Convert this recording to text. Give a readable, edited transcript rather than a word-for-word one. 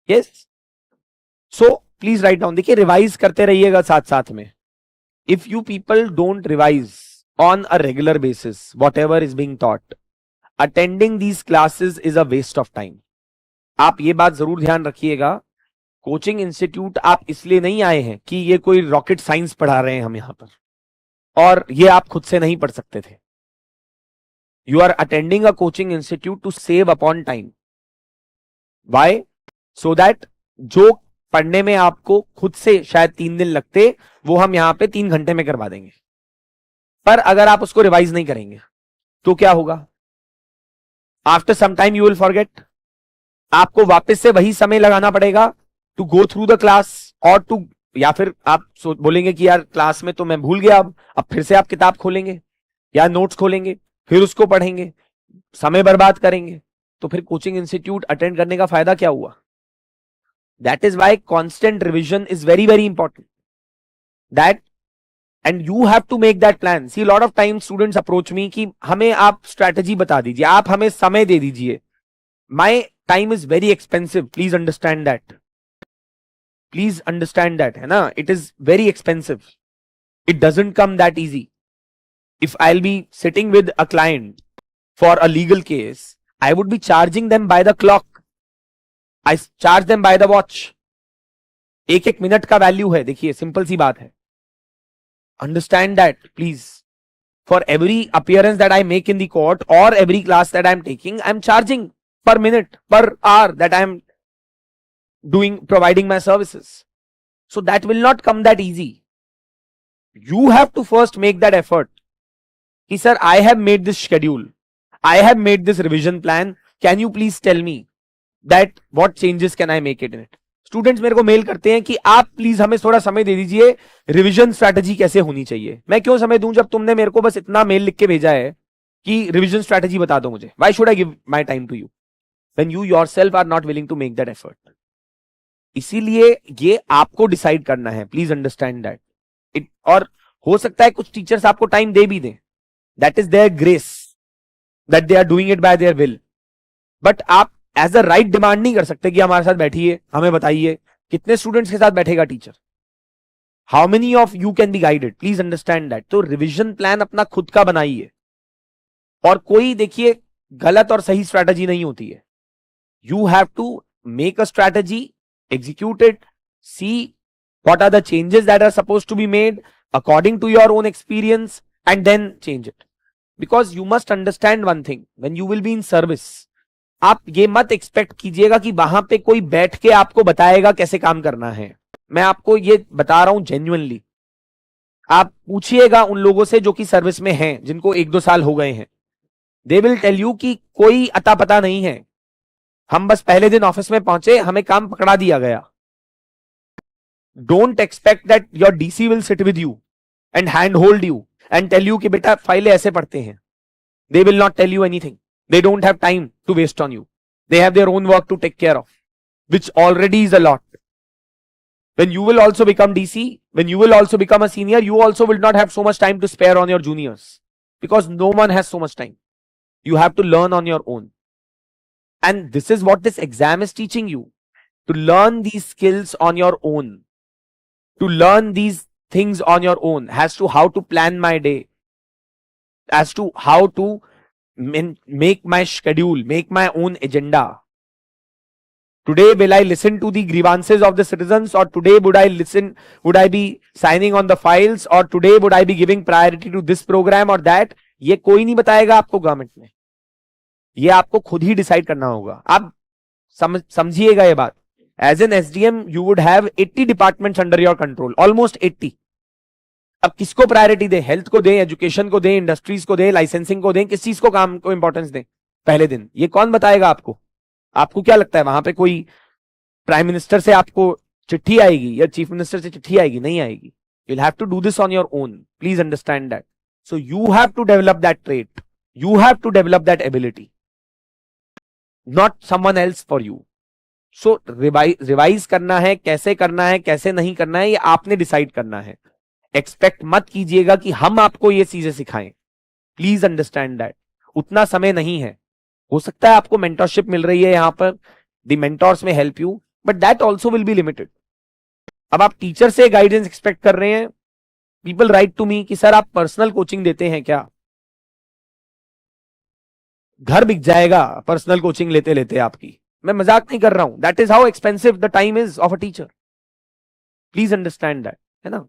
Yes, so please write down. देखिए revise करते रहिएगा साथ साथ में. If you people don't revise on a regular basis whatever is being taught, attending these classes is a waste of time. आप ये बात जरूर ध्यान रखिएगा. कोचिंग इंस्टीट्यूट आप इसलिए नहीं आए हैं कि ये कोई रॉकेट साइंस पढ़ा रहे हैं हम यहां पर, और ये आप खुद से नहीं पढ़ सकते थे. You are attending a coaching institute to save upon time. Why? So that जो पढ़ने में आपको खुद से शायद 3 दिन लगते, वो हम यहां पे 3 घंटे में करवा देंगे. पर अगर आप उसको रिवाइज नहीं करेंगे तो क्या होगा? After some time you will forget. आपको वापस से वही समय लगाना पड़ेगा to go through the class, और टू, या फिर आप बोलेंगे कि यार क्लास में तो मैं भूल गया, अब फिर से आप किताब खोलेंगे या नोट्स खोलेंगे, फिर उसको पढ़ेंगे, समय बर्बाद करेंगे. तो फिर कोचिंग इंस्टीट्यूट अटेंड करने का फायदा क्या हुआ? That is why constant revision is very very important. That and you have to make that plan. See lot of time students approach me कि हमें आप स्ट्रैटेजी बता दीजिए, आप हमें समय दे दीजिए. My time is very expensive, please understand that. Please understand that, है ना. It is very expensive. It doesn't come that easy. If I'll be sitting with a client for a legal case, I would be charging them by the clock. I charge them by the watch. एक एक minute का value है. देखिए simple सी बात है. Understand that, please. For every appearance that I make in the court or every class that I'm taking, I'm charging per minute, per hour that I'm providing my services. So that will not come that easy. You have to first make that effort. कि sir I have made this schedule, I have made this revision plan, can you please tell me that what changes can I make it in it. Students मेरे को mail करते हैं कि आप please हमें थोड़ा समय दे दीजिए, रिविजन स्ट्रैटेजी कैसे होनी चाहिए. मैं क्यों समय दूं जब तुमने मेरे को बस इतना मेल लिख के भेजा है कि रिविजन स्ट्रैटेजी बता दो मुझे. Why should I give my time to you when you yourself are not willing to make that effort. इसीलिए ये आपको डिसाइड करना है. Please understand that. और हो सकता है कुछ टीचर्स आपको टाइम दे भी दें. That is their grace, that they are doing it by their will. But आप एज अ राइट डिमांड नहीं कर सकते कि हमारे साथ बैठिए, हमें बताइए. कितने स्टूडेंट्स के साथ बैठेगा teacher? How many of you can be guided? Please understand that. तो रिविजन प्लान अपना खुद का बनाइए. और कोई देखिए गलत और सही स्ट्रैटेजी नहीं होती है. You have to make a strategy, execute it, see what are the changes that are supposed to be made according to your own experience, and then change it. Because you must understand one thing, when you will be in service, आप ये मत expect कीजिएगा कि वहां पे कोई बैठ के आपको बताएगा कैसे काम करना है. मैं आपको ये बता रहा हूं जेन्युइनली. आप पूछिएगा उन लोगों से जो कि सर्विस में हैं, जिनको 1-2 साल हो गए हैं. दे विल टेल यू कि कोई अता पता नहीं है, हम बस पहले दिन ऑफिस में पहुंचे, हमें काम पकड़ा दिया गया. Don't expect that your DC will sit with you and handhold you and tell you कि बेटा फाइलें ऐसे पढ़ते हैं. They will not tell you anything. They don't have time to waste on you. They have their own work to take care of, which already is a lot. When you will also become DC, when you will also become a senior, you also will not have so much time to spare on your juniors, because no one has so much time. You have to learn on your own. And this is what this exam is teaching you, to learn these skills on your own. To learn these things on your own, as to how to plan my day, as to how to make my schedule, make my own agenda. Today will I listen to the grievances of the citizens, or today would I be signing on the files, or today would I be giving priority to this program or that? ये कोई नहीं बताएगा आपको government में. ये आपको खुद ही decide करना होगा. आप समझिएगा ये बात. As an SDM, you would have 80 departments under your control, almost 80. अब किसको प्रायोरिटी दें? हेल्थ को दें, एजुकेशन को दें, इंडस्ट्रीज को दें, लाइसेंसिंग को दें, किस चीज को काम को इंपॉर्टेंस दें पहले दिन? ये कौन बताएगा आपको? आपको क्या लगता है वहां पे कोई प्राइम मिनिस्टर से आपको चिट्ठी आएगी या चीफ मिनिस्टर से चिट्ठी आएगी? नहीं आएगी. You'll have to do this on your own. Please understand that. So you have to develop that trait. You have to develop that ability. Not someone else for you. So revise करना है, कैसे करना है, कैसे नहीं करना है, ये आपने डिसाइड करना है. एक्सपेक्ट मत कीजिएगा कि हम आपको ये चीजें सिखाएं. Please understand that. उतना समय नहीं है. हो सकता है आपको मेंटरशिप मिल रही है यहां पर, द मेंटर्स में help you, but that also will be limited. अब आप टीचर से गाइडेंस एक्सपेक्ट कर रहे हैं. पीपल राइट टू मी कि सर आप पर्सनल कोचिंग देते हैं क्या? घर बिक जाएगा पर्सनल कोचिंग लेते लेते आपकी. मैं मजाक नहीं कर रहा हूं. That is how expensive the time is of a teacher. Please understand that, है ना.